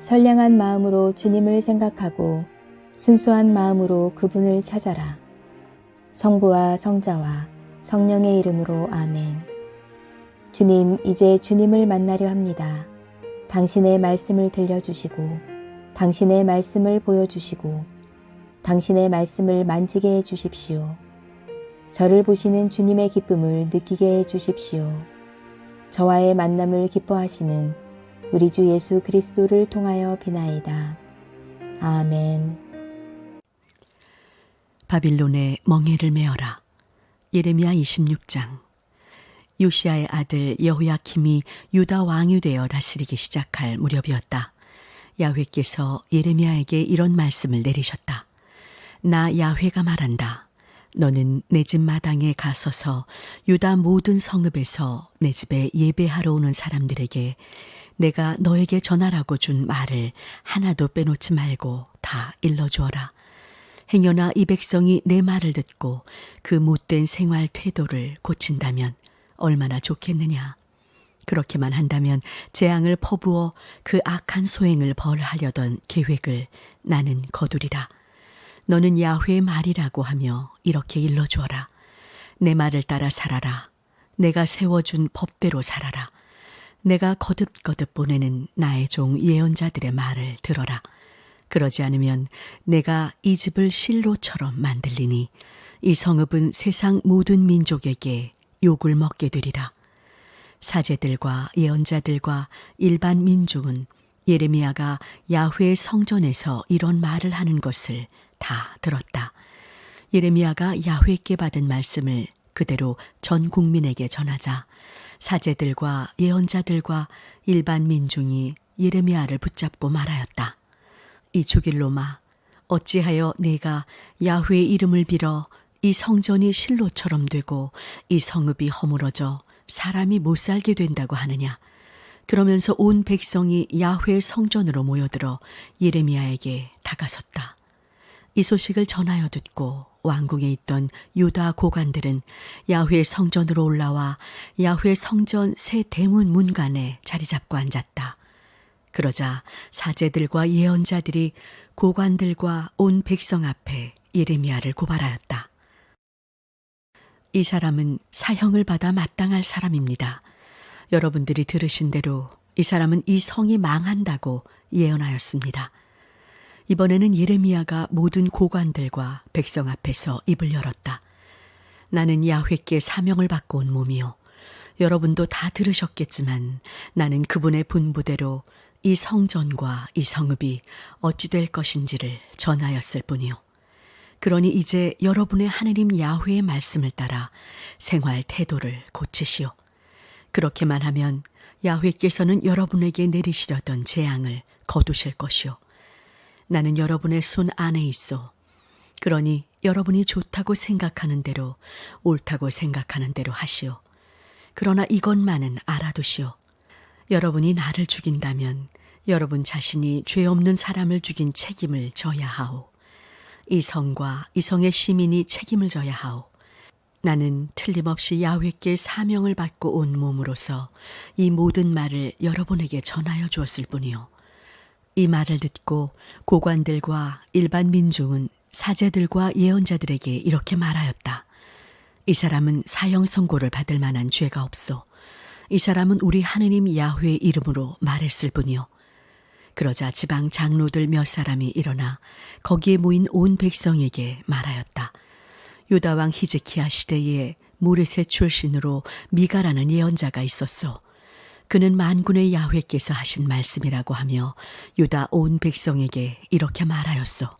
선량한 마음으로 주님을 생각하고 순수한 마음으로 그분을 찾아라. 성부와 성자와 성령의 이름으로 아멘. 주님, 이제 주님을 만나려 합니다. 당신의 말씀을 들려주시고 당신의 말씀을 보여주시고 당신의 말씀을 만지게 해주십시오. 저를 보시는 주님의 기쁨을 느끼게 해주십시오. 저와의 만남을 기뻐하시는 우리 주 예수 그리스도를 통하여 비나이다. 아멘. 바빌론의 멍에를 메어라. 예레미야 26장. 요시야의 아들 여호야킴이 유다 왕이 되어 다스리기 시작할 무렵이었다. 야훼께서 예레미야에게 이런 말씀을 내리셨다. 나 야훼가 말한다. 너는 내 집 마당에 가서서 유다 모든 성읍에서 내 집에 예배하러 오는 사람들에게 내가 너에게 전하라고 준 말을 하나도 빼놓지 말고 다 일러주어라. 행여나 이 백성이 내 말을 듣고 그 못된 생활 태도를 고친다면 얼마나 좋겠느냐. 그렇게만 한다면 재앙을 퍼부어 그 악한 소행을 벌하려던 계획을 나는 거두리라. 너는 야훼의 말이라고 하며 이렇게 일러주어라. 내 말을 따라 살아라. 내가 세워준 법대로 살아라. 내가 거듭거듭 보내는 나의 종 예언자들의 말을 들어라. 그러지 않으면 내가 이 집을 실로처럼 만들리니 이 성읍은 세상 모든 민족에게 욕을 먹게 되리라. 사제들과 예언자들과 일반 민중은 예레미야가 야훼의 성전에서 이런 말을 하는 것을 다 들었다. 예레미야가 야훼께 받은 말씀을 그대로 전 국민에게 전하자 사제들과 예언자들과 일반 민중이 예레미야를 붙잡고 말하였다. 이 죽일 놈아, 어찌하여 내가 야훼의 이름을 빌어 이 성전이 실로처럼 되고 이 성읍이 허물어져 사람이 못 살게 된다고 하느냐. 그러면서 온 백성이 야훼의 성전으로 모여들어 예레미야에게 다가섰다. 이 소식을 전하여 듣고 왕궁에 있던 유다 고관들은 야훼의 성전으로 올라와 야훼 성전 새 대문 문간에 자리 잡고 앉았다. 그러자 사제들과 예언자들이 고관들과 온 백성 앞에 예레미야를 고발하였다. 이 사람은 사형을 받아 마땅할 사람입니다. 여러분들이 들으신 대로 이 사람은 이 성이 망한다고 예언하였습니다. 이번에는 예레미야가 모든 고관들과 백성 앞에서 입을 열었다. 나는 야훼께 사명을 받고 온 몸이요. 여러분도 다 들으셨겠지만 나는 그분의 분부대로 이 성전과 이 성읍이 어찌 될 것인지를 전하였을 뿐이요. 그러니 이제 여러분의 하느님 야훼의 말씀을 따라 생활 태도를 고치시오. 그렇게만 하면 야훼께서는 여러분에게 내리시려던 재앙을 거두실 것이오. 나는 여러분의 손 안에 있어. 그러니 여러분이 좋다고 생각하는 대로 옳다고 생각하는 대로 하시오. 그러나 이것만은 알아두시오. 여러분이 나를 죽인다면 여러분 자신이 죄 없는 사람을 죽인 책임을 져야 하오. 이 성과 이 성의 시민이 책임을 져야 하오. 나는 틀림없이 야훼께 사명을 받고 온 몸으로서 이 모든 말을 여러분에게 전하여 주었을 뿐이요. 이 말을 듣고 고관들과 일반 민중은 사제들과 예언자들에게 이렇게 말하였다. 이 사람은 사형 선고를 받을 만한 죄가 없어. 이 사람은 우리 하느님 야훼의 이름으로 말했을 뿐이요. 그러자 지방 장로들 몇 사람이 일어나 거기에 모인 온 백성에게 말하였다. 유다 왕 히즈키야 시대에 모레셋 출신으로 미가라는 예언자가 있었어. 그는 만군의 야훼께서 하신 말씀이라고 하며 유다 온 백성에게 이렇게 말하였어.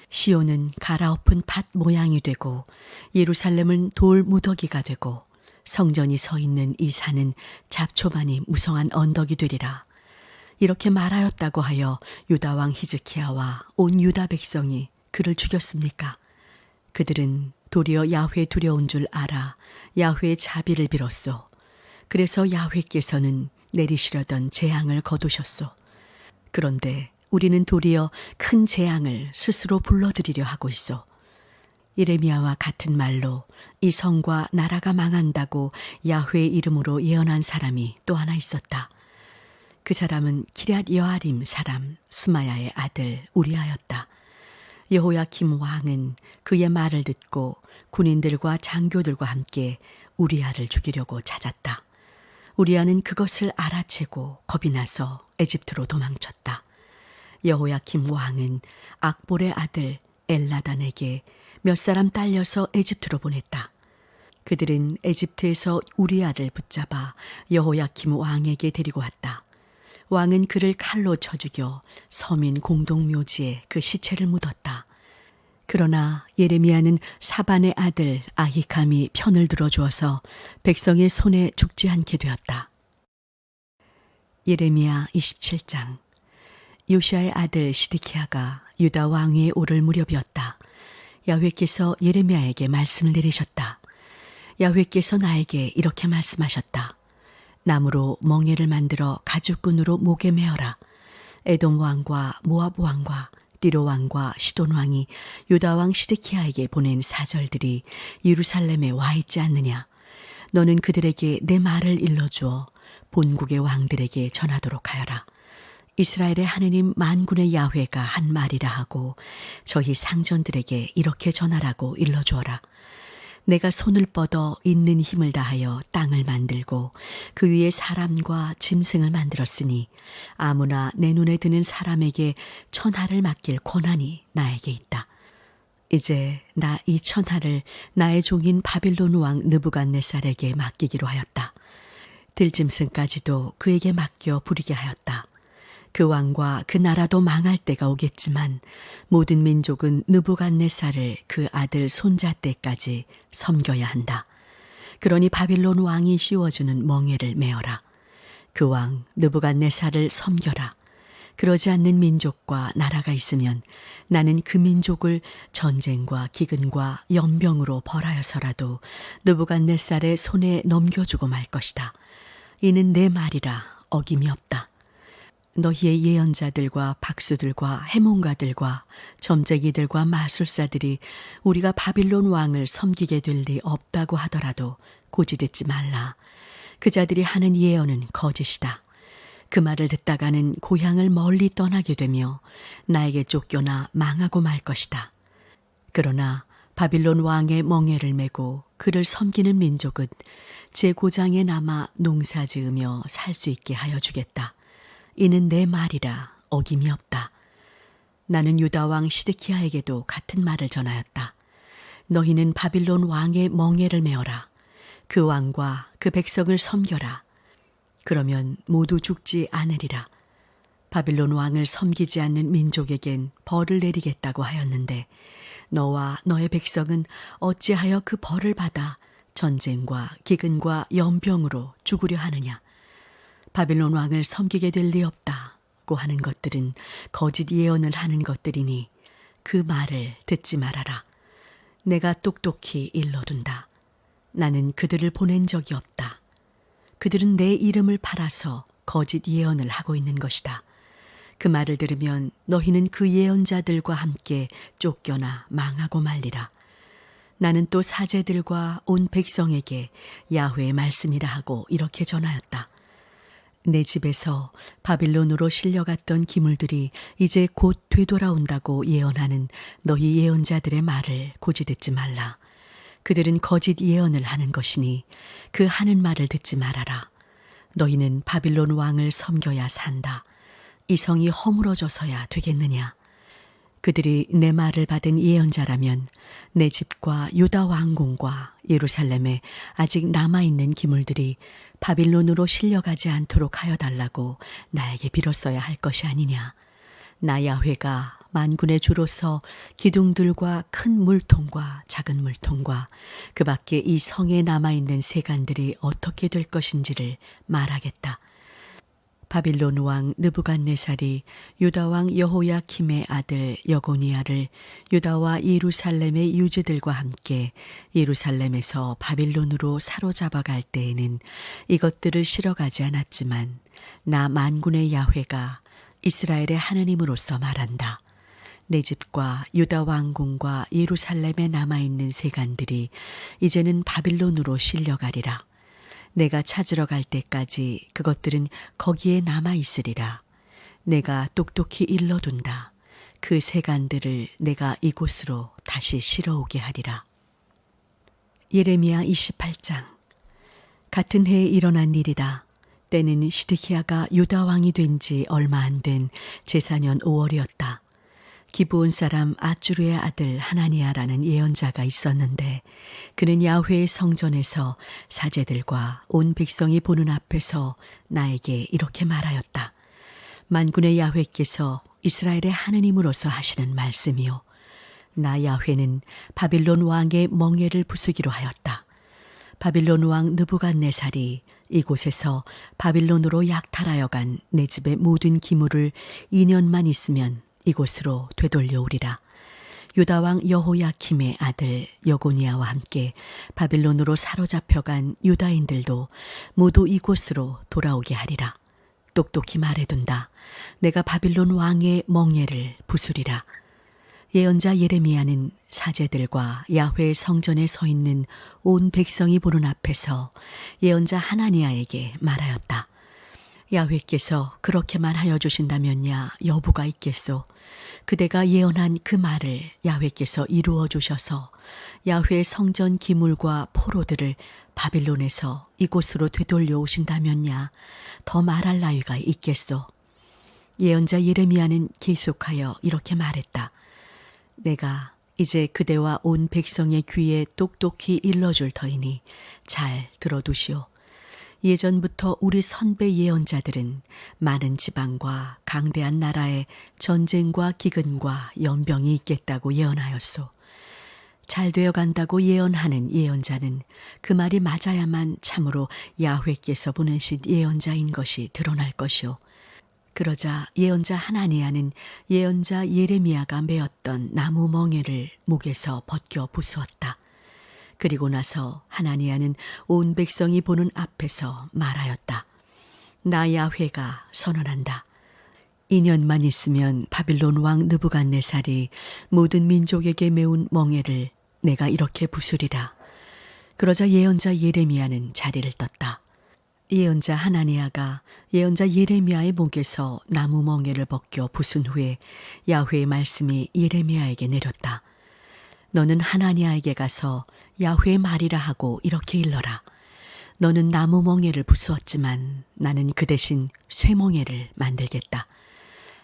시온은 갈아엎은 밭 모양이 되고 예루살렘은 돌 무더기가 되고 성전이 서 있는 이 산은 잡초만이 무성한 언덕이 되리라. 이렇게 말하였다고 하여 유다 왕 히즈키야와 온 유다 백성이 그를 죽였습니까? 그들은 도리어 야훼 두려운 줄 알아 야훼의 자비를 빌었소. 그래서 야훼께서는 내리시려던 재앙을 거두셨소. 그런데 우리는 도리어 큰 재앙을 스스로 불러들이려 하고 있어. 예레미야와 같은 말로 이 성과 나라가 망한다고 야훼의 이름으로 예언한 사람이 또 하나 있었다. 그 사람은 기럇 여아림 사람 스마야의 아들 우리아였다. 여호야킴 왕은 그의 말을 듣고 군인들과 장교들과 함께 우리아를 죽이려고 찾았다. 우리아는 그것을 알아채고 겁이 나서 에집트로 도망쳤다. 여호야킴 왕은 악볼의 아들 엘라단에게 몇 사람 딸려서 에집트로 보냈다. 그들은 에집트에서 우리아를 붙잡아 여호야킴 왕에게 데리고 왔다. 왕은 그를 칼로 쳐 죽여 서민 공동묘지에 그 시체를 묻었다. 그러나 예레미야는 사반의 아들 아히감이 편을 들어주어서 백성의 손에 죽지 않게 되었다. 예레미야 27장. 요시아의 아들 시드키야가 유다 왕위에 오를 무렵이었다. 야훼께서 예레미야에게 말씀을 내리셨다. 야훼께서 나에게 이렇게 말씀하셨다. 나무로 멍에를 만들어 가죽끈으로 목에 메어라. 에돔 왕과 모압 왕과 띠로 왕과 시돈 왕이 유다 왕 시드키야에게 보낸 사절들이 예루살렘에 와 있지 않느냐. 너는 그들에게 내 말을 일러주어 본국의 왕들에게 전하도록 하여라. 이스라엘의 하느님 만군의 야훼가 한 말이라 하고 저희 상전들에게 이렇게 전하라고 일러주어라. 내가 손을 뻗어 있는 힘을 다하여 땅을 만들고 그 위에 사람과 짐승을 만들었으니 아무나 내 눈에 드는 사람에게 천하를 맡길 권한이 나에게 있다. 이제 나 이 천하를 나의 종인 바빌론 왕 느부갓네살에게 맡기기로 하였다. 들짐승까지도 그에게 맡겨 부리게 하였다. 그 왕과 그 나라도 망할 때가 오겠지만 모든 민족은 느부갓네살을 그 아들 손자 때까지 섬겨야 한다. 그러니 바빌론 왕이 씌워주는 멍에를 메어라. 그 왕 느부갓네살을 섬겨라. 그러지 않는 민족과 나라가 있으면 나는 그 민족을 전쟁과 기근과 연병으로 벌하여서라도 느부갓네살의 손에 넘겨주고 말 것이다. 이는 내 말이라 어김이 없다. 너희의 예언자들과 박수들과 해몽가들과 점쟁이들과 마술사들이 우리가 바빌론 왕을 섬기게 될 리 없다고 하더라도 고지듣지 말라. 그 자들이 하는 예언은 거짓이다. 그 말을 듣다가는 고향을 멀리 떠나게 되며 나에게 쫓겨나 망하고 말 것이다. 그러나 바빌론 왕의 멍에를 메고 그를 섬기는 민족은 제 고장에 남아 농사 지으며 살 수 있게 하여 주겠다. 이는 내 말이라 어김이 없다. 나는 유다 왕 시드키야에게도 같은 말을 전하였다. 너희는 바빌론 왕의 멍에를 메어라. 그 왕과 그 백성을 섬겨라. 그러면 모두 죽지 않으리라. 바빌론 왕을 섬기지 않는 민족에겐 벌을 내리겠다고 하였는데 너와 너의 백성은 어찌하여 그 벌을 받아 전쟁과 기근과 연병으로 죽으려 하느냐. 바빌론 왕을 섬기게 될 리 없다고 하는 것들은 거짓 예언을 하는 것들이니 그 말을 듣지 말아라. 내가 똑똑히 일러둔다. 나는 그들을 보낸 적이 없다. 그들은 내 이름을 팔아서 거짓 예언을 하고 있는 것이다. 그 말을 들으면 너희는 그 예언자들과 함께 쫓겨나 망하고 말리라. 나는 또 사제들과 온 백성에게 야훼의 말씀이라 하고 이렇게 전하였다. 내 집에서 바빌론으로 실려갔던 기물들이 이제 곧 되돌아온다고 예언하는 너희 예언자들의 말을 고지듣지 말라. 그들은 거짓 예언을 하는 것이니 그 하는 말을 듣지 말아라. 너희는 바빌론 왕을 섬겨야 산다. 이 성이 허물어져서야 되겠느냐. 그들이 내 말을 받은 예언자라면 내 집과 유다 왕궁과 예루살렘에 아직 남아있는 기물들이 바빌론으로 실려가지 않도록 하여 달라고 나에게 빌었어야 할 것이 아니냐. 나 야훼가 만군의 주로서 기둥들과 큰 물통과 작은 물통과 그 밖에 이 성에 남아있는 세간들이 어떻게 될 것인지를 말하겠다. 바빌론 왕 느부갓네살이 유다 왕 여호야킴의 아들 여고니야를 유다와 예루살렘의 유지들과 함께 예루살렘에서 바빌론으로 사로잡아 갈 때에는 이것들을 실어가지 않았지만 나 만군의 야훼가 이스라엘의 하느님으로서 말한다. 내 집과 유다 왕궁과 예루살렘에 남아있는 세간들이 이제는 바빌론으로 실려가리라. 내가 찾으러 갈 때까지 그것들은 거기에 남아 있으리라. 내가 똑똑히 일러둔다. 그 세간들을 내가 이곳으로 다시 실어오게 하리라. 예레미야 28장. 같은 해에 일어난 일이다. 때는 시드기야가 유다 왕이 된 지 얼마 안 된 제4년 5월이었다. 기브온 사람 아주르의 아들 하나니아라는 예언자가 있었는데 그는 야훼의 성전에서 사제들과 온 백성이 보는 앞에서 나에게 이렇게 말하였다. 만군의 야훼께서 이스라엘의 하느님으로서 하시는 말씀이요. 나 야훼는 바빌론 왕의 멍에를 부수기로 하였다. 바빌론 왕 느부갓네살이 이곳에서 바빌론으로 약탈하여 간 내 집의 모든 기물을 2년만 있으면 이곳으로 되돌려오리라. 유다 왕 여호야킴의 아들 여고니아와 함께 바빌론으로 사로잡혀간 유다인들도 모두 이곳으로 돌아오게 하리라. 똑똑히 말해둔다. 내가 바빌론 왕의 멍에를 부수리라. 예언자 예레미야는 사제들과 야훼 성전에 서 있는 온 백성이 보는 앞에서 예언자 하나니아에게 말하였다. 야훼께서 그렇게만 하여 주신다면야 여부가 있겠소. 그대가 예언한 그 말을 야훼께서 이루어 주셔서 야훼 성전 기물과 포로들을 바빌론에서 이곳으로 되돌려 오신다면야 더 말할 나위가 있겠소. 예언자 예레미야는 계속하여 이렇게 말했다. 내가 이제 그대와 온 백성의 귀에 똑똑히 일러줄 터이니 잘 들어두시오. 예전부터 우리 선배 예언자들은 많은 지방과 강대한 나라에 전쟁과 기근과 연병이 있겠다고 예언하였소. 잘 되어 간다고 예언하는 예언자는 그 말이 맞아야만 참으로 야훼께서 보내신 예언자인 것이 드러날 것이오. 그러자 예언자 하나니아는 예언자 예레미야가 메었던 나무 멍에를 목에서 벗겨 부수었다. 그리고 나서 하나니아는 온 백성이 보는 앞에서 말하였다. 나 야훼가 선언한다. 2년만 있으면 바빌론 왕 느부갓네살이 모든 민족에게 메운 멍에를 내가 이렇게 부수리라. 그러자 예언자 예레미야는 자리를 떴다. 예언자 하나니아가 예언자 예레미야의 목에서 나무 멍에를 벗겨 부순 후에 야훼의 말씀이 예레미야에게 내렸다. 너는 하나니아에게 가서 야훼의 말이라 하고 이렇게 일러라. 너는 나무 멍에를 부수었지만 나는 그 대신 쇠멍에를 만들겠다.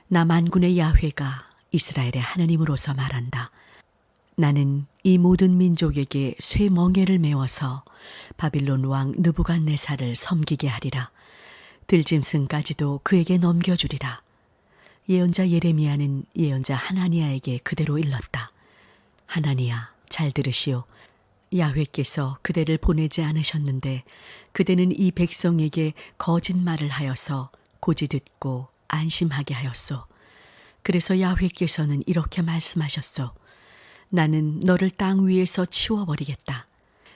나 만군의 야훼가 이스라엘의 하느님으로서 말한다. 나는 이 모든 민족에게 쇠멍에를 메워서 바빌론 왕 느부갓네살을 섬기게 하리라. 들짐승까지도 그에게 넘겨주리라. 예언자 예레미야는 예언자 하나니아에게 그대로 일렀다. 하나니아, 잘 들으시오. 야훼께서 그대를 보내지 않으셨는데 그대는 이 백성에게 거짓말을 하여서 고지 듣고 안심하게 하였소. 그래서 야훼께서는 이렇게 말씀하셨소. 나는 너를 땅 위에서 치워버리겠다.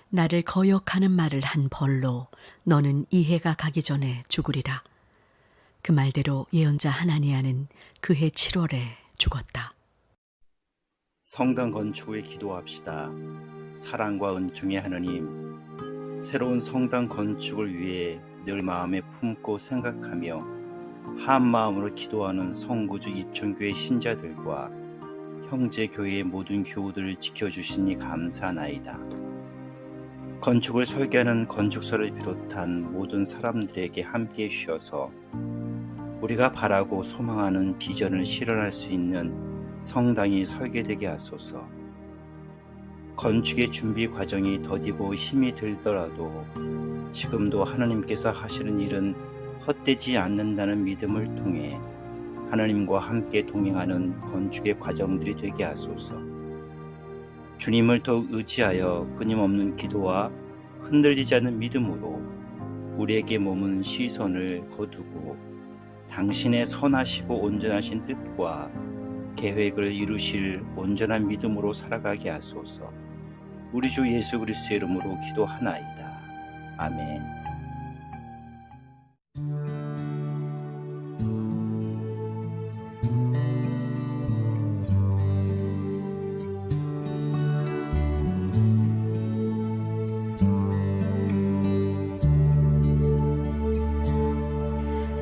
나를 거역하는 말을 한 벌로 너는 이 해가 가기 전에 죽으리라. 그 말대로 예언자 하나니아는 그해 7월에 죽었다. 성당 건축을 기도합시다. 사랑과 은총의 하느님, 새로운 성당 건축을 위해 늘 마음에 품고 생각하며 한 마음으로 기도하는 성구주 이촌교회 신자들과 형제 교회의 모든 교우들을 지켜주시니 감사나이다. 건축을 설계하는 건축사를 비롯한 모든 사람들에게 함께해 주셔서 우리가 바라고 소망하는 비전을 실현할 수 있는 성당이 설계되게 하소서. 건축의 준비 과정이 더디고 힘이 들더라도 지금도 하나님께서 하시는 일은 헛되지 않는다는 믿음을 통해 하나님과 함께 동행하는 건축의 과정들이 되게 하소서. 주님을 더욱 의지하여 끊임없는 기도와 흔들리지 않는 믿음으로 우리에게 머문 시선을 거두고 당신의 선하시고 온전하신 뜻과 계획을 이루실 온전한 믿음으로 살아가게 하소서. 우리 주 예수 그리스도의 이름으로 기도하나이다. 아멘.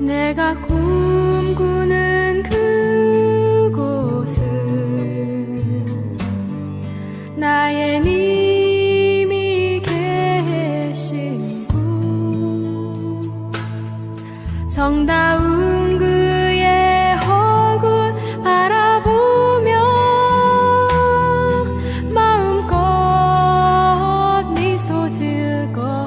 내가 꿈꾸는 그곳은 나의 님이 계신 곳, 정다운 그의 얼굴 바라보며 마음껏 미소 지을 거야.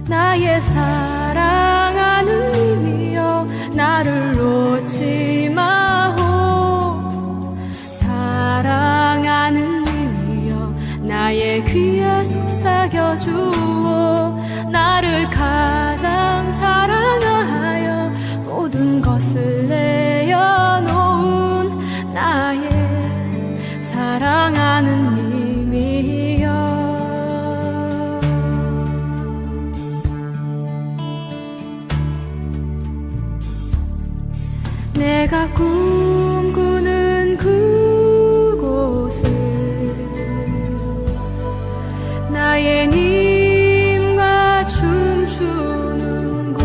나의 사랑하는 님이여, 나를 놓지 마오. 사랑하는 님이여, 나의 귀에 속삭여 주오. 나를 가장 사랑하여 모든 것을 내어놓은 나의 사랑하는 님이여. 내가 꿈꾸는 그곳은 나의 님과 춤추는 곳,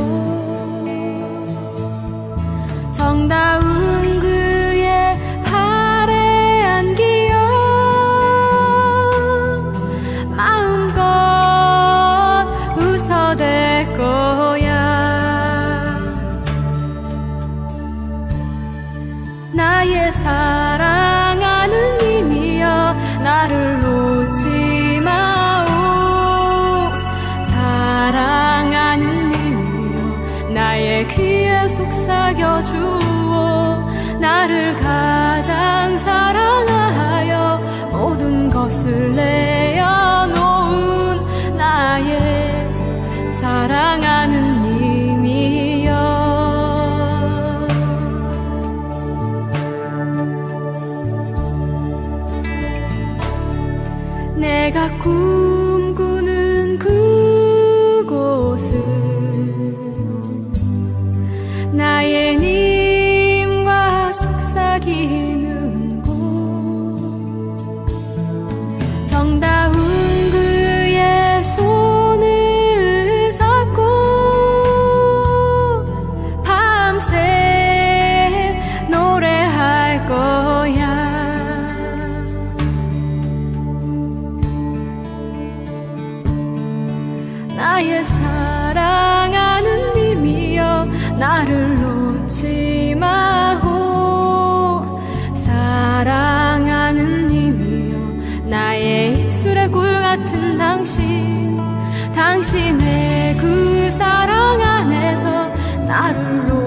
정다운 그의 팔에 안기어 마음껏 웃어댈 거야. 나의 사랑하는 님이여, 나를 놓지 마오. 사랑하는 님이여, 나의 귀에 속삭여 주오. 나를 가장 사랑하여 모든 것을 내어놓은 나의 사랑하는 님이여. 내가 꿈꾸는 그곳은 나의 님과 속삭이는 곳, 정다운 그의 손을 잡고 밤새 노래할 거야. 나의 사랑하는 님이여, 나를 놓지 마오. 사랑하는 님이여, 나의 입술에 꿀 같은 당신의 그 사랑 안에서 나를 놓지